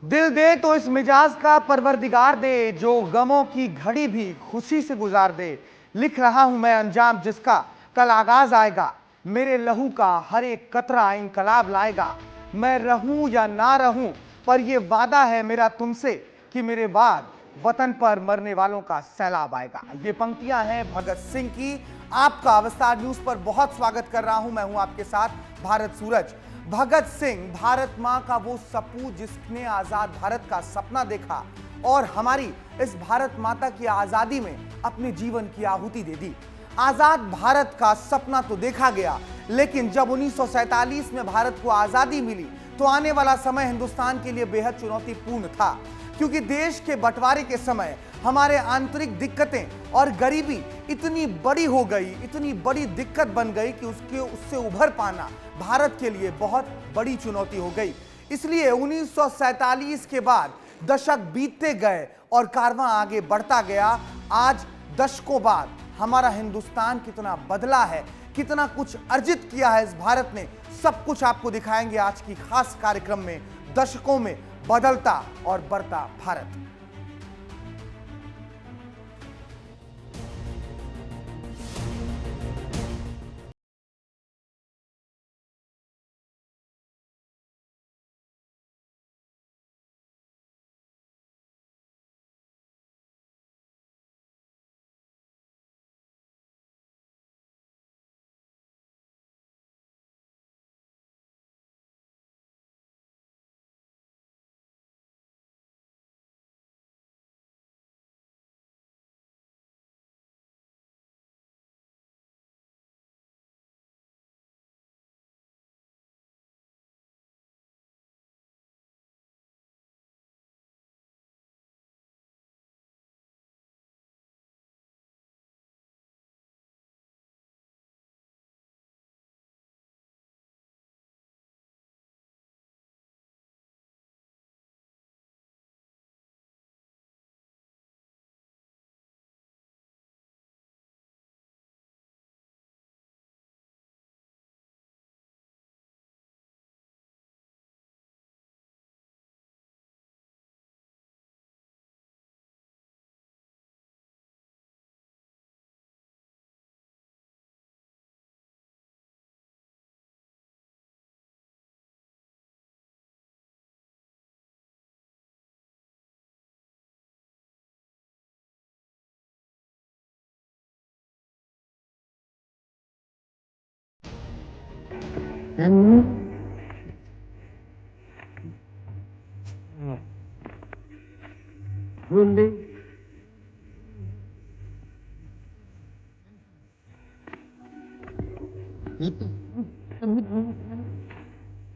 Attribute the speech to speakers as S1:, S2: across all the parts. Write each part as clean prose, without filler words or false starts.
S1: दिल दे तो इस मिजाज का परवरदिगार दे, जो गमों की घड़ी भी खुशी से गुजार दे। लिख रहा हूं मैं अंजाम जिसका कल आगाज आएगा। मेरे लहू का हर एक कतरा इंकलाब लाएगा। मैं रहूं या ना रहूं, पर यह वादा है मेरा तुमसे कि मेरे बाद वतन पर मरने वालों का सैलाब आएगा। ये पंक्तियां हैं भगत सिंह की। आपका विस्तार न्यूज पर बहुत स्वागत कर रहा हूं। मैं हूं आपके साथ भारत सूरज। भगत सिंह भारत मां का वो सपूत जिसने आजाद भारत का सपना देखा और हमारी इस भारत माता की आजादी में अपने जीवन की आहुति दे दी। आजाद भारत का सपना तो देखा गया, लेकिन जब 1947 में भारत को आजादी मिली तो आने वाला समय हिंदुस्तान के लिए बेहद चुनौतीपूर्ण था, क्योंकि देश के बंटवारे के समय हमारे आंतरिक दिक्कतें और गरीबी इतनी बड़ी हो गई, इतनी बड़ी दिक्कत बन गई कि उससे उभर पाना भारत के लिए बहुत बड़ी चुनौती हो गई। इसलिए 1947 के बाद दशक बीतते गए और कारवां आगे बढ़ता गया। आज दशकों बाद हमारा हिंदुस्तान कितना बदला है, कितना कुछ अर्जित किया है इस भारत ने, सब कुछ आपको दिखाएंगे आज की खास कार्यक्रम में, दशकों में बदलता और बढ़ता Bharat.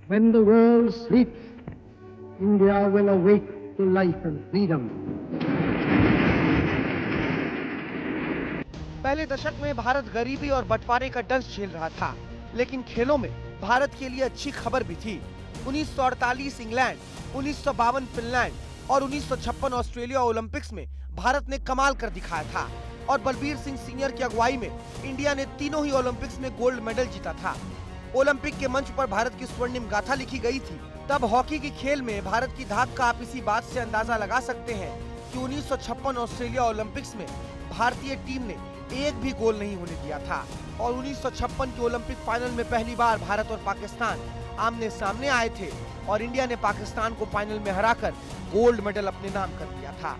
S2: When the world sleeps, India will awake to life and freedom.
S1: पहले दशक में भारत गरीबी और बंटवारे का दंश झेल रहा था, लेकिन खेलों में भारत के लिए अच्छी खबर भी थी। 1948 इंग्लैंड, 1952 फिनलैंड और 1956 ऑस्ट्रेलिया ओलंपिक्स में भारत ने कमाल कर दिखाया था और बलबीर सिंह सीनियर की अगुवाई में इंडिया ने तीनों ही ओलंपिक्स में गोल्ड मेडल जीता था। ओलंपिक के मंच पर भारत की स्वर्णिम गाथा लिखी गई थी। तब हॉकी की खेल में भारत की धाक का आप इसी बात से अंदाजा लगा सकते हैं कि 1956 ऑस्ट्रेलिया ओलंपिक्स में भारतीय टीम ने एक भी गोल नहीं होने दिया था और 1956 के ओलंपिक फाइनल में पहली बार भारत और पाकिस्तान आमने सामने आए थे और इंडिया ने पाकिस्तान को फाइनल में हराकर गोल्ड मेडल अपने नाम कर दिया था।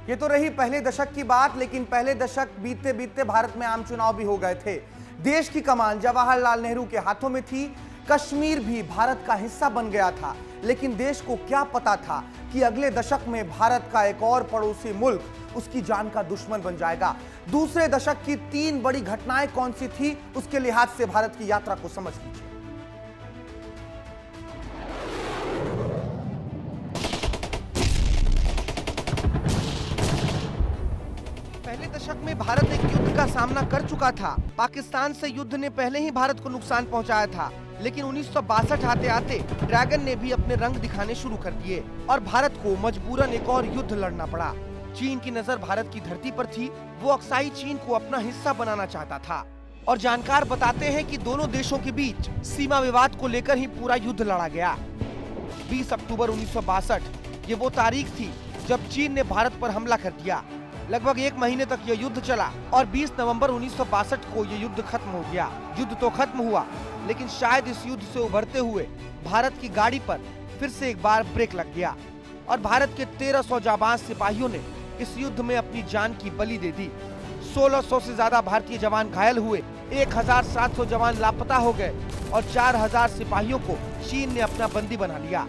S1: ये तो रही पहले दशक की बात, लेकिन पहले दशक बीतते बीतते भारत में आम चुनाव भी हो गए थे। देश की कमान जवाहरलाल नेहरू के हाथों में थी। कश्मीर भी भारत का हिस्सा बन गया था, लेकिन देश को क्या पता था कि अगले दशक में भारत का एक और पड़ोसी मुल्क उसकी जान का दुश्मन बन जाएगा। दूसरे दशक की 3 बड़ी घटनाएं कौन सी थी, उसके लिहाज से भारत की यात्रा को समझ लीजिए। पहले दशक में भारत एक युद्ध का सामना कर चुका था। पाकिस्तान से युद्ध ने पहले ही भारत को नुकसान पहुंचाया था, लेकिन 1962 आते आते ड्रैगन ने भी अपने रंग दिखाने शुरू कर दिए और भारत को मजबूरन एक और युद्ध लड़ना पड़ा। चीन की नजर भारत की धरती पर थी। वो अक्साई चीन को अपना हिस्सा बनाना चाहता था। और जानकार बताते हैं कि दोनों देशों के बीच सीमा विवाद को लेकर ही पूरा युद्ध लड़ा गया। 20 अक्टूबर 1962 ये वो तारीख थी जब चीन ने भारत पर हमला कर दिया। लगभग 1 महीने तक यह युद्ध चला और 20 नवंबर 1962 को यह युद्ध खत्म हो गया। युद्ध तो खत्म हुआ, लेकिन शायद इस युद्ध से उभरते हुए भारत की गाड़ी पर फिर से एक बार ब्रेक लग गया और भारत के 1300 जाबाज सिपाहियों ने इस युद्ध में अपनी जान की बलि दे दी। 1600 से ज्यादा भारतीय जवान घायल हुए, 1700 जवान लापता हो गए और 4000 सिपाहियों को चीन ने अपना बंदी बना लिया।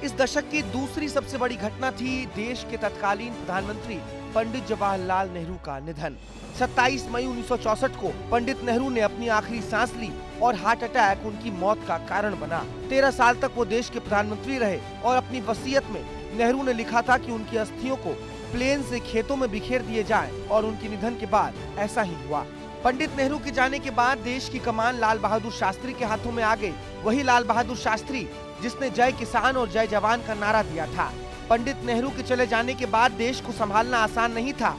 S1: इस दशक की दूसरी सबसे बड़ी घटना थी देश के तत्कालीन प्रधानमंत्री पंडित जवाहरलाल नेहरू का निधन। 27 मई 1964 को पंडित नेहरू ने अपनी आखिरी सांस ली और हार्ट अटैक उनकी मौत का कारण बना। 13 साल तक वो देश के प्रधानमंत्री रहे और अपनी वसीयत में नेहरू ने लिखा था कि उनकी अस्थियों को प्लेन से खेतों में बिखेर दिए जाएं और उनके निधन के बाद ऐसा ही हुआ। पंडित नेहरू के जाने के बाद देश की कमान लाल बहादुर शास्त्री के हाथों में आ गई। वही लाल बहादुर शास्त्री जिसने जय किसान और जय जवान का नारा दिया था। पंडित नेहरू के चले जाने के बाद देश को संभालना आसान नहीं था।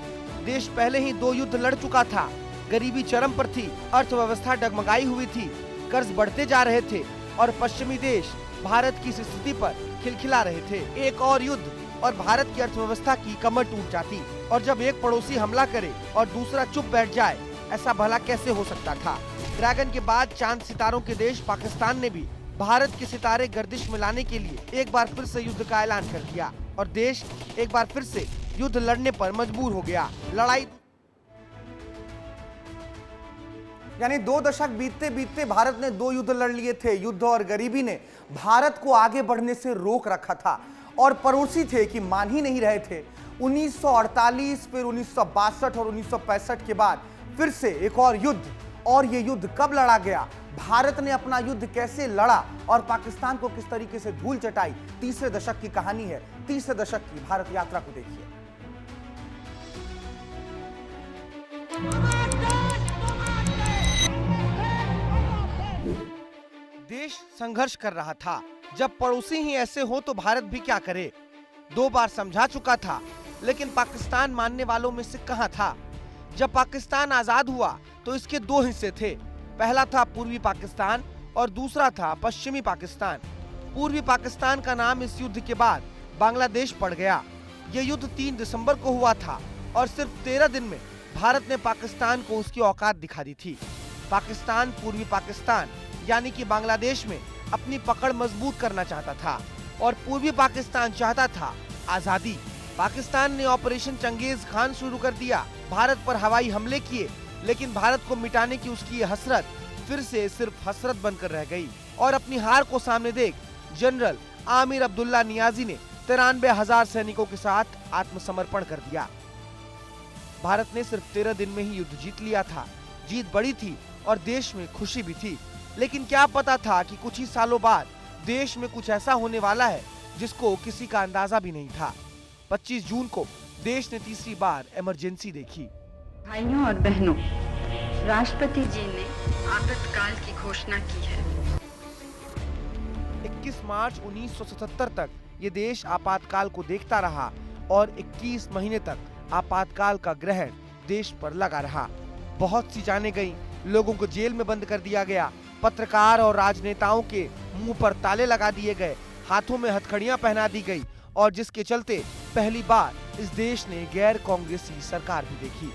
S1: देश पहले ही 2 युद्ध लड़ चुका था, गरीबी चरम पर थी, अर्थव्यवस्था डगमगाई हुई थी, कर्ज बढ़ते जा रहे थे और पश्चिमी देश भारत की स्थिति पर खिलखिला रहे थे। एक और युद्ध और भारत की अर्थव्यवस्था की कमर टूट जाती। और जब एक पड़ोसी हमला करे और दूसरा चुप बैठ जाए, ऐसा भला कैसे हो सकता था। ड्रैगन के बाद चांद सितारों के देश पाकिस्तान ने भी भारत के सितारे गर्दिश में लाने के लिए एक बार फिर से युद्ध का ऐलान कर दिया और देश एक बार फिर से युद्ध लड़ने पर मजबूर हो गया। लड़ाई यानी 2 दशक बीतते बीतते भारत ने 2 युद्ध लड़ लिए थे। युद्ध और गरीबी ने भारत को आगे बढ़ने से रोक रखा था और पड़ोसी थे कि मान ही नहीं रहे थे। 1948, फिर 1962 और 1965 के बाद फिर से एक और युद्ध। और ये युद्ध कब लड़ा गया, भारत ने अपना युद्ध कैसे लड़ा और पाकिस्तान को किस तरीके से धूल चटाई, तीसरे दशक की कहानी है। तीसरे दशक की भारत यात्रा को देखिए। देश संघर्ष कर रहा था। जब पड़ोसी ही ऐसे हो तो भारत भी क्या करे। 2 बार समझा चुका था, लेकिन पाकिस्तान मानने वालों में से कहां था। जब पाकिस्तान आजाद हुआ तो इसके 2 हिस्से थे। पहला था पूर्वी पाकिस्तान और दूसरा था पश्चिमी पाकिस्तान। पूर्वी पाकिस्तान का नाम इस युद्ध के बाद बांग्लादेश पड़ गया। यह युद्ध 3 दिसंबर को हुआ था और सिर्फ 13 दिन में भारत ने पाकिस्तान को उसकी औकात दिखा दी थी। पाकिस्तान पूर्वी पाकिस्तान यानी कि बांग्लादेश में अपनी पकड़ मजबूत करना चाहता था और पूर्वी पाकिस्तान चाहता था आजादी। पाकिस्तान ने ऑपरेशन चंगेज खान शुरू कर दिया, भारत पर हवाई हमले किए, लेकिन भारत को मिटाने की उसकी ये हसरत फिर से सिर्फ हसरत बनकर रह गई। और अपनी हार को सामने देख जनरल आमिर अब्दुल्ला नियाजी ने 93,000 सैनिकों के साथ आत्मसमर्पण कर दिया। भारत ने सिर्फ 13 दिन में ही युद्ध जीत लिया था। जीत बड़ी थी और देश में खुशी भी थी, लेकिन क्या पता था कि कुछ ही सालों बाद देश में कुछ ऐसा होने वाला है जिसको किसी का अंदाजा भी नहीं था। 25 जून को देश ने तीसरी बार इमरजेंसी देखी।
S3: भाइयों और बहनों, राष्ट्रपति जी ने आपातकाल की घोषणा की है।
S1: 21 मार्च 1977 तक ये देश आपातकाल को देखता रहा और 21 महीने तक आपातकाल का ग्रहण देश पर लगा रहा। बहुत सी जानें गईं, लोगों को जेल में बंद कर दिया गया, पत्रकार और राजनेताओं के मुंह पर ताले लगा दिए गए, हाथों में हथकड़ियां पहना दी गई और जिसके चलते पहली बार इस देश ने गैर कांग्रेसी सरकार भी देखी।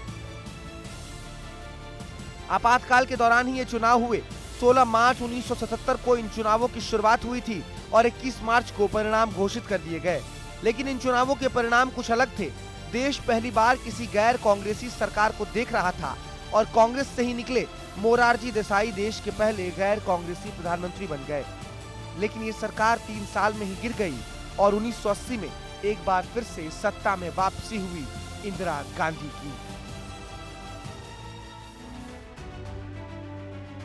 S1: आपातकाल के दौरान ही ये चुनाव हुए। 16 मार्च 1977 को इन चुनावों की शुरुआत हुई थी और 21 मार्च को परिणाम घोषित कर दिए गए। लेकिन इन चुनावों के परिणाम कुछ अलग थे। देश पहली बार किसी गैर कांग्रेसी सरकार को देख रहा था और कांग्रेस से ही निकले मोरारजी देसाई देश के पहले गैर कांग्रेसी प्रधानमंत्री बन गए। लेकिन ये सरकार 3 साल में ही गिर गई और 1980 में एक बार फिर से सत्ता में वापसी हुई इंदिरा गांधी की।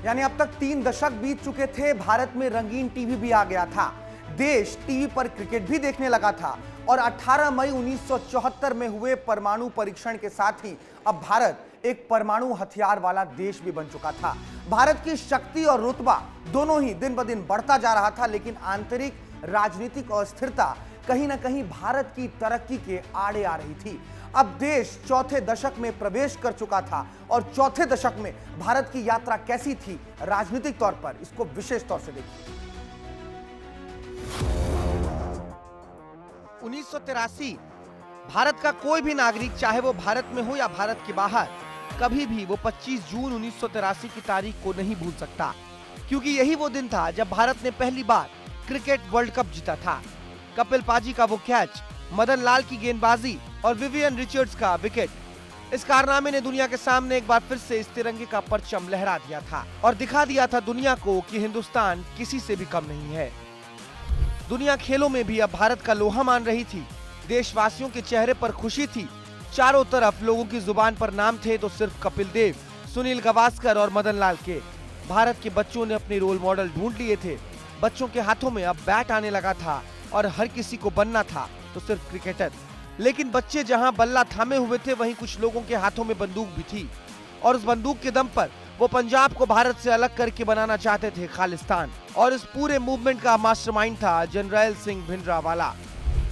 S1: यानी अब तक 3 दशक बीत चुके थे। भारत में रंगीन टीवी भी आ गया था। देश टीवी पर क्रिकेट भी देखने लगा था और 18 मई 1974 में हुए परमाणु परीक्षण के साथ ही अब भारत एक परमाणु हथियार वाला देश भी बन चुका था। भारत की शक्ति और रुतबा दोनों ही दिन ब दिन बढ़ता जा रहा था, लेकिन आंतरिक राजनीतिक अस्थिरता कहीं ना कहीं भारत की तरक्की के आड़े आ रही थी। अब देश चौथे दशक में प्रवेश कर चुका था और चौथे दशक में भारत की यात्रा कैसी थी राजनीतिक तौर पर, इसको विशेष तौर से देखिए। 1983 भारत का कोई भी नागरिक, चाहे वो भारत में हो या भारत के बाहर, कभी भी वो 25 जून 1983 की तारीख को नहीं भूल सकता, क्योंकि यही वो दिन था जब भारत ने पहली बार क्रिकेट वर्ल्ड कप जीता था। कपिल पाजी का वो कैच, मदन लाल की गेंदबाजी और विवियन रिचर्ड्स का विकेट, इस कारनामे ने दुनिया के सामने एक बार फिर से इस तिरंगे का परचम लहरा दिया था और दिखा दिया था दुनिया को कि हिंदुस्तान किसी से भी कम नहीं है। दुनिया खेलों में भी अब भारत का लोहा मान रही थी। देशवासियों के चेहरे पर खुशी थी। चारों तरफ लोगों की जुबान पर नाम थे तो सिर्फ कपिल देव, सुनील गावस्कर और मदन लाल के। भारत के बच्चों ने अपने रोल मॉडल ढूंढ लिए थे। बच्चों के हाथों में अब बैट आने लगा था और हर किसी को बनना था तो सिर्फ क्रिकेटर। लेकिन बच्चे जहां बल्ला थामे हुए थे, वहीं कुछ लोगों के हाथों में बंदूक भी थी और उस बंदूक के दम पर वो पंजाब को भारत से अलग करके बनाना चाहते थे खालिस्तान। और इस पूरे मूवमेंट का मास्टरमाइंड था जनरल सिंह भिंडरावाला।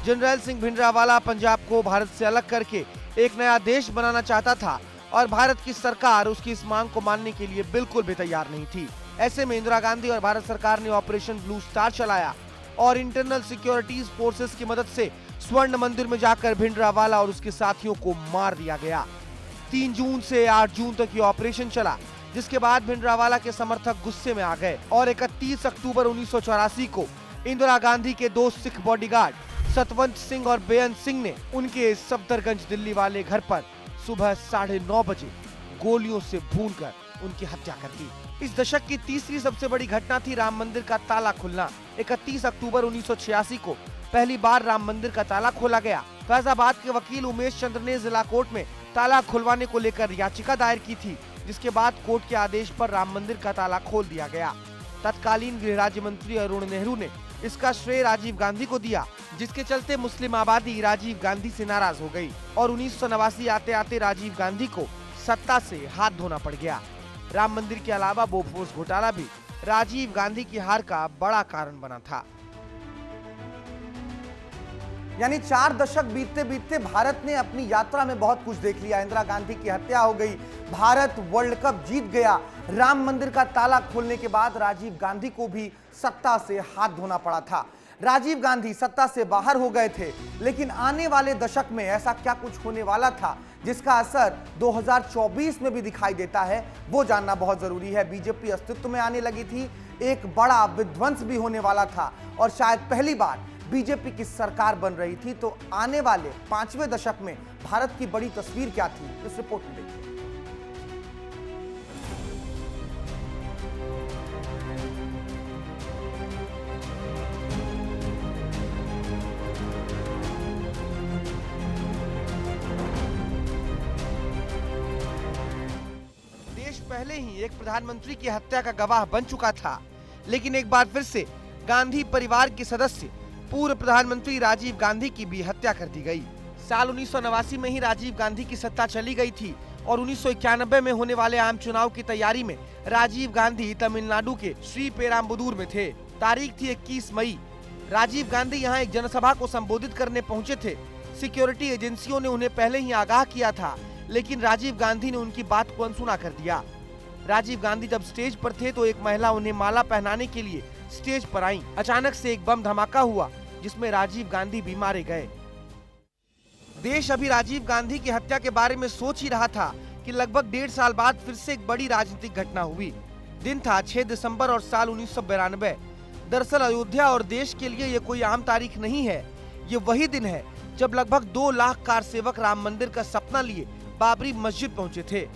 S1: जनरल सिंह भिंडरावाला पंजाब को भारत से अलग करके एक नया देश बनाना चाहता था और भारत की सरकार उसकी इस मांग को मानने के लिए बिल्कुल भी तैयार नहीं थी। ऐसे में इंदिरा गांधी और भारत सरकार ने ऑपरेशन ब्लू स्टार चलाया और इंटरनल सिक्योरिटीज फोर्सेस की मदद से स्वर्ण मंदिर में जाकर भिंडरावाला और उसके साथियों को मार दिया गया। 3 जून से 8 जून तक ये ऑपरेशन चला, जिसके बाद भिंडरावाला के समर्थक गुस्से में आ गए और 31 अक्टूबर 1984 को इंदिरा गांधी के 2 सिख बॉडीगार्ड सतवंत सिंह और बेअंत सिंह ने उनके सफदरगंज दिल्ली वाले घर पर सुबह 9:30 बजे गोलियों से भूनकर उनकी हत्या कर दी। इस दशक की तीसरी सबसे बड़ी घटना थी राम मंदिर का ताला खुलना। 31 अक्टूबर 1986 को पहली बार राम मंदिर का ताला खोला गया। फैजाबाद के वकील उमेश चंद्र ने जिला कोर्ट में ताला खुलवाने को लेकर याचिका दायर की थी, जिसके बाद कोर्ट के आदेश पर राम मंदिर का ताला खोल दिया गया। तत्कालीन गृह राज्य मंत्री अरुण नेहरू ने इसका श्रेय राजीव गांधी को दिया, जिसके चलते मुस्लिम आबादी राजीव गांधी से नाराज हो गई और 1989 आते आते राजीव गांधी को सत्ता से हाथ धोना पड़ गया। राम मंदिर के अलावा बोफोर्स घोटाला भी राजीव गांधी की हार का बड़ा कारण बना था। यानी 4 दशक बीतते बीतते भारत ने अपनी यात्रा में बहुत कुछ देख लिया। इंदिरा गांधी की हत्या हो गई, भारत वर्ल्ड कप जीत गया, राम मंदिर का ताला खोलने के बाद राजीव गांधी को भी सत्ता से हाथ धोना पड़ा था। राजीव गांधी सत्ता से बाहर हो गए थे, लेकिन आने वाले दशक में ऐसा क्या कुछ होने वाला था जिसका असर 2024 में भी दिखाई देता है, वो जानना बहुत जरूरी है। बीजेपी अस्तित्व में आने लगी थी, एक बड़ा विध्वंस भी होने वाला था और शायद पहली बार बीजेपी की सरकार बन रही थी। तो आने वाले 5वें दशक में भारत की बड़ी तस्वीर क्या थी, इस रिपोर्ट में देखिए। देश पहले ही एक प्रधानमंत्री की हत्या का गवाह बन चुका था, लेकिन एक बार फिर से गांधी परिवार के सदस्य पूर्व प्रधानमंत्री राजीव गांधी की भी हत्या कर दी गई। साल 1989 में ही राजीव गांधी की सत्ता चली गई थी और 1991 में होने वाले आम चुनाव की तैयारी में राजीव गांधी तमिलनाडु के श्री पेराम्बदूर में थे। तारीख थी 21 मई। राजीव गांधी यहां एक जनसभा को संबोधित करने पहुंचे थे। सिक्योरिटी एजेंसियों ने उन्हें पहले ही आगाह किया था, लेकिन राजीव गांधी ने उनकी बात को अनसुना कर दिया। राजीव गांधी जब स्टेज पर थे तो एक महिला उन्हें माला पहनाने के लिए स्टेज पर आई। अचानक से एक बम धमाका हुआ, जिसमें राजीव गांधी भी मारे गए। देश अभी राजीव गांधी की हत्या के बारे में सोच ही रहा था कि लगभग 1.5 साल बाद फिर से एक बड़ी राजनीतिक घटना हुई। दिन था 6 दिसंबर और साल 1992। दरअसल अयोध्या और देश के लिए ये कोई आम तारीख नहीं है। ये वही दिन है जब लगभग 2 लाख कार सेवक राम मंदिर का सपना लिए बाबरी मस्जिद पहुंचे थे।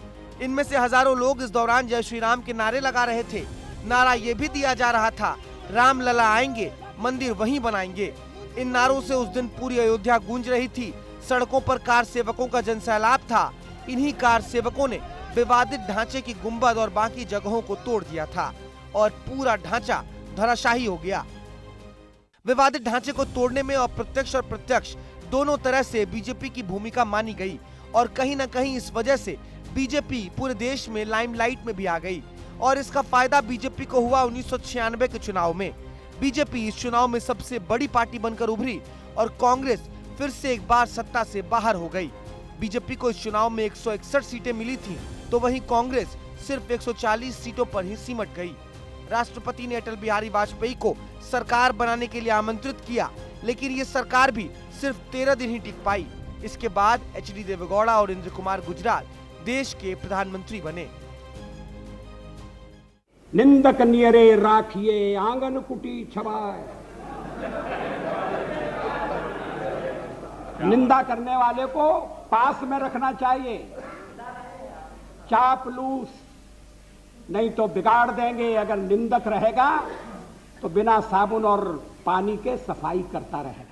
S1: इनमें से हजारों लोग इस दौरान जय श्री राम के नारे लगा रहे थे। नारा ये भी दिया जा रहा था, राम लला आएंगे, मंदिर वहीं बनाएंगे। इन नारों से उस दिन पूरी अयोध्या गूंज रही थी। सड़कों पर कार सेवकों का जनसैलाब था। इन्हीं कार सेवकों ने विवादित ढांचे की गुंबद और बाकी जगहों को तोड़ दिया था और पूरा ढांचा धराशायी हो गया। विवादित ढांचे को तोड़ने में अप्रत्यक्ष और प्रत्यक्ष दोनों तरह से बीजेपी की भूमिका मानी गई और कहीं न कहीं इस वजह से बीजेपी पूरे देश में लाइमलाइट में भी आ गई और इसका फायदा बीजेपी को हुआ 1996 के चुनाव में। बीजेपी इस चुनाव में सबसे बड़ी पार्टी बनकर उभरी और कांग्रेस फिर से एक बार सत्ता से बाहर हो गई। बीजेपी को इस चुनाव में 161 सीटें मिली थीं, तो वहीं कांग्रेस सिर्फ 140 सीटों पर ही सिमट गई। राष्ट्रपति ने अटल बिहारी वाजपेयी को सरकार बनाने के लिए आमंत्रित किया, लेकिन ये सरकार भी सिर्फ 13 दिन ही टिक पाई। इसके बाद एचडी देवेगौड़ा और इंद्र कुमार गुजराल देश के प्रधानमंत्री बने।
S4: निंदक नियरे राखिए आंगन कुटी छवाए, निंदा करने वाले को पास में रखना चाहिए, चापलूस नहीं तो बिगाड़ देंगे। अगर निंदक रहेगा तो बिना साबुन और पानी के सफाई करता रहेगा।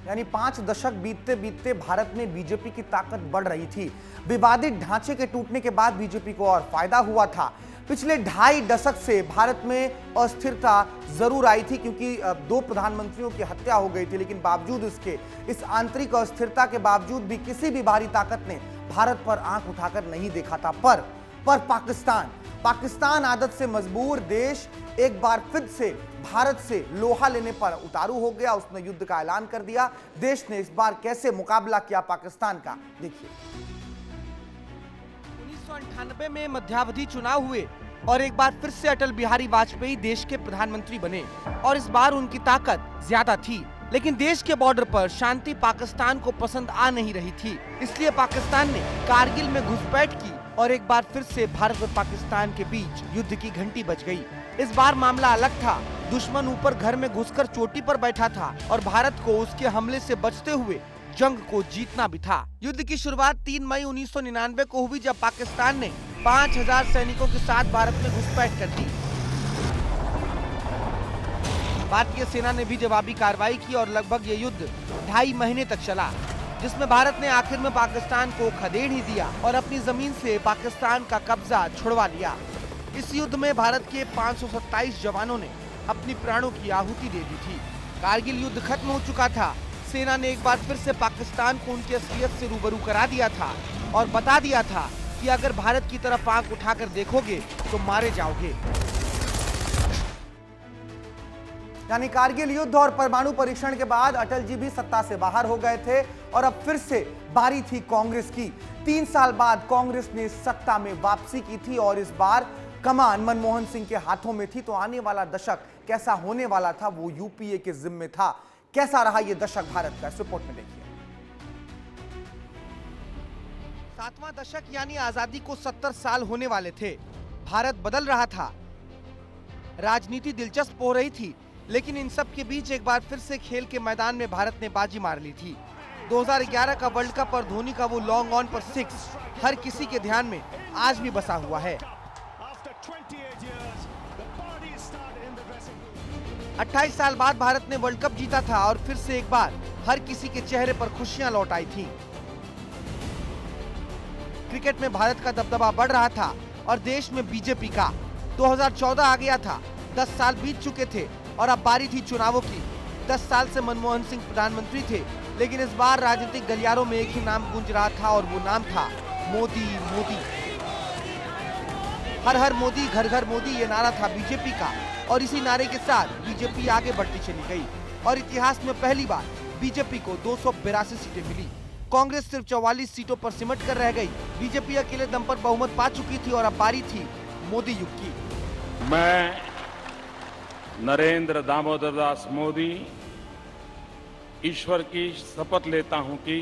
S1: यानी 5 दशक बीतते बीतते भारत में बीजेपी की ताकत बढ़ रही थी। विवादित ढांचे के टूटने के बाद बीजेपी को और फायदा हुआ था। पिछले 2.5 दशक से भारत में अस्थिरता जरूर आई थी, क्योंकि 2 प्रधानमंत्रियों की हत्या हो गई थी, लेकिन बावजूद इसके इस आंतरिक अस्थिरता के बावजूद भी किसी भी बाहरी ताकत ने भारत पर आंख उठाकर नहीं देखा था। पर पाकिस्तान आदत से मजबूर देश एक बार फिर से भारत से लोहा लेने पर उतारू हो गया। उसने युद्ध का ऐलान कर दिया। देश ने इस बार कैसे मुकाबला किया पाकिस्तान का, देखिए। 1998 में मध्यावधि चुनाव हुए और एक बार फिर से अटल बिहारी वाजपेयी देश के प्रधानमंत्री बने और इस बार उनकी ताकत ज्यादा थी, लेकिन देश के बॉर्डर पर शांति पाकिस्तान को पसंद आ नहीं रही थी। इसलिए पाकिस्तान ने कारगिल में घुसपैठ की और एक बार फिर से भारत और पाकिस्तान के बीच युद्ध की घंटी बज गई। इस बार मामला अलग था। दुश्मन ऊपर घर में घुसकर चोटी पर बैठा था और भारत को उसके हमले से बचते हुए जंग को जीतना भी था। युद्ध की शुरुआत 3 मई 1999 को हुई, जब पाकिस्तान ने 5000 सैनिकों के साथ भारत में घुसपैठ कर दी। भारतीय सेना ने भी जवाबी कार्रवाई की और लगभग ये युद्ध 2.5 महीने तक चला, जिसमें भारत ने आखिर में पाकिस्तान को खदेड़ ही दिया और अपनी जमीन से पाकिस्तान का कब्जा छुड़वा लिया। इस युद्ध में भारत के 527 जवानों ने अपनी प्राणों की आहुति दे दी थी। कारगिल युद्ध खत्म हो चुका था। सेना ने एक बार फिर से पाकिस्तान को उनकी असलियत से रूबरू करा दिया था और बता दिया था कि अगर भारत की तरफ आंख उठाकर देखोगे तो मारे जाओगे। यानी कारगिल युद्ध और परमाणु परीक्षण के बाद अटल जी भी सत्ता से बाहर हो गए थे और अब फिर से बारी थी कांग्रेस की। 3 साल बाद कांग्रेस ने सत्ता में वापसी की थी और इस बार कमान मनमोहन सिंह के हाथों में थी। तो आने वाला दशक कैसा होने वाला था, वो यूपीए के जिम्मे था। कैसा रहा ये दशक भारत का, इस रिपोर्ट में देखिए। 7वां दशक यानी आजादी को 70 साल होने वाले थे। भारत बदल रहा था, राजनीति दिलचस्प हो रही थी, लेकिन इन सब के बीच एक बार फिर से खेल के मैदान में भारत ने बाजी मार ली थी। 2011 का वर्ल्ड कप और धोनी का वो लॉन्ग ऑन पर 6 हर किसी के ध्यान में आज भी बसा हुआ है। 28 साल बाद भारत ने वर्ल्ड कप जीता था और फिर से एक बार हर किसी के चेहरे पर खुशियां लौट आई थी। क्रिकेट में भारत का दबदबा बढ़ रहा था और देश में बीजेपी का। 2014 आ गया था, 10 साल बीत चुके थे और अब बारी थी चुनावों की। 10 साल से मनमोहन सिंह प्रधानमंत्री थे, लेकिन इस बार राजनीतिक गलियारों में एक ही नाम गूंज रहा था और वो नाम था मोदी। मोदी, हर हर मोदी, घर घर मोदी, ये नारा था बीजेपी का और इसी नारे के साथ बीजेपी आगे बढ़ती चली गई और इतिहास में पहली बार बीजेपी को 282 सीटें मिली। कांग्रेस सिर्फ 44 सीटों पर सिमट कर रह गई। बीजेपी अकेले दम पर बहुमत पा चुकी थी और अब बारी थी मोदी युग की।
S5: मैं नरेंद्र दामोदर दास मोदी ईश्वर की शपथ लेता हूं कि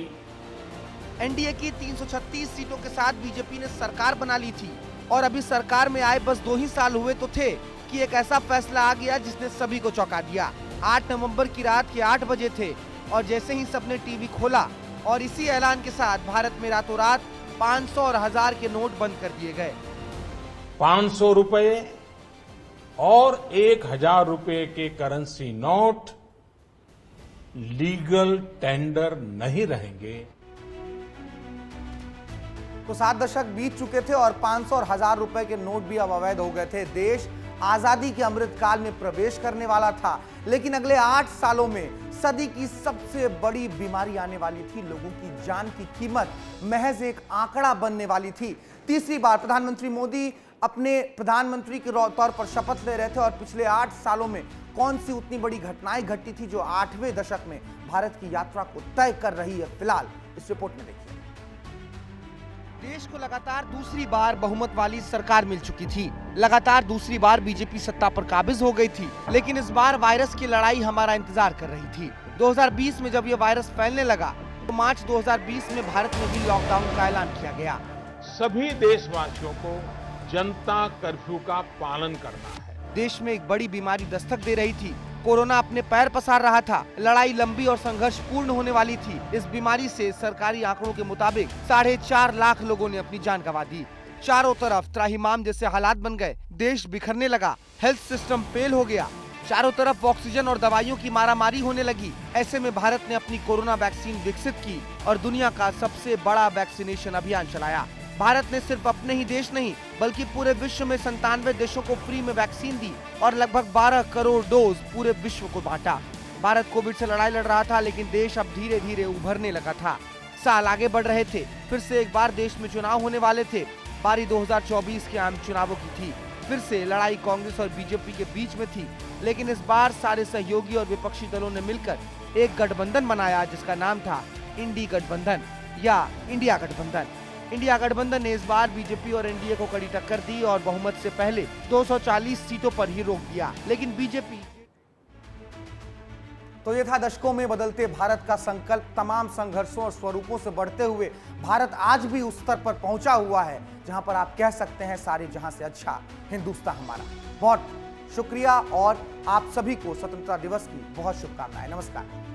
S1: एनडीए की 336 सीटों के साथ बीजेपी ने सरकार बना ली थी और अभी सरकार में आए बस 2 ही साल हुए तो थे कि एक ऐसा फैसला आ गया जिसने सभी को चौंका दिया। 8 नवंबर की रात के 8 बजे थे और जैसे ही सबने टीवी खोला और इसी ऐलान के साथ भारत में रातों रात 500 और 1000 के नोट बंद कर दिए गए।
S6: 500 रुपए और 1000 रुपए के करेंसी नोट लीगल टेंडर नहीं रहेंगे।
S1: तो 7 दशक बीत चुके थे और 500 और 1000 रुपए के नोट भी अब अवैध हो गए थे। देश आजादी के अमृत काल में प्रवेश करने वाला था, लेकिन अगले 8 सालों में सदी की सबसे बड़ी बीमारी आने वाली थी। लोगों की जान की कीमत महज एक आंकड़ा बनने वाली थी। तीसरी बार प्रधानमंत्री मोदी अपने प्रधानमंत्री के तौर पर शपथ ले रहे थे और पिछले 8 सालों में कौन सी उतनी बड़ी घटनाएं घटी थी जो 8वें दशक में भारत की यात्रा को तय कर रही है? फिलहाल इस रिपोर्ट में देखिए। देश को लगातार दूसरी बार बहुमत वाली सरकार मिल चुकी थी। लगातार दूसरी बार बीजेपी सत्ता पर काबिज हो गई थी, लेकिन इस बार वायरस की लड़ाई हमारा इंतजार कर रही थी। 2020 में जब यह वायरस फैलने लगा तो मार्च 2020 में भारत में भी लॉकडाउन का ऐलान किया गया।
S6: सभी देशवासियों को जनता कर्फ्यू का पालन करना है।
S1: देश में एक बड़ी बीमारी दस्तक दे रही थी। कोरोना अपने पैर पसार रहा था। लड़ाई लंबी और संघर्षपूर्ण होने वाली थी। इस बीमारी से सरकारी आंकड़ों के मुताबिक 4.5 लाख लोगों ने अपनी जान गंवा दी। चारों तरफ त्राहिमाम जैसे हालात बन गए। देश बिखरने लगा। हेल्थ सिस्टम फेल हो गया। चारों तरफ ऑक्सीजन और दवाइयों की मारामारी होने लगी। ऐसे में भारत ने अपनी कोरोना वैक्सीन विकसित की और दुनिया का सबसे बड़ा वैक्सीनेशन अभियान चलाया। भारत ने सिर्फ अपने ही देश नहीं बल्कि पूरे विश्व में 97 देशों को फ्री में वैक्सीन दी और लगभग 12 करोड़ डोज पूरे विश्व को बांटा। भारत कोविड से लड़ाई लड़ रहा था, लेकिन देश अब धीरे धीरे उभरने लगा था। साल आगे बढ़ रहे थे। फिर से एक बार देश में चुनाव होने वाले थे। बारी 2024 के आम चुनावों की थी। फिर से लड़ाई कांग्रेस और बीजेपी के बीच में थी, लेकिन इस बार सारे सहयोगी और विपक्षी दलों ने मिलकर एक गठबंधन बनाया जिसका नाम था इंडी गठबंधन या इंडिया गठबंधन। इंडिया गठबंधन ने इस बार बीजेपी और एनडीए को कड़ी टक्कर दी और बहुमत से पहले 240 सीटों पर ही रोक दिया, लेकिन बीजेपी। तो ये था दशकों में बदलते भारत का संकल्प। तमाम संघर्षों और स्वरूपों से बढ़ते हुए भारत आज भी उस स्तर पर पहुंचा हुआ है जहां पर आप कह सकते हैं सारे जहां से अच्छा हिंदुस्तान हमारा। बहुत शुक्रिया और आप सभी को स्वतंत्रता दिवस की बहुत शुभकामनाएं। नमस्कार।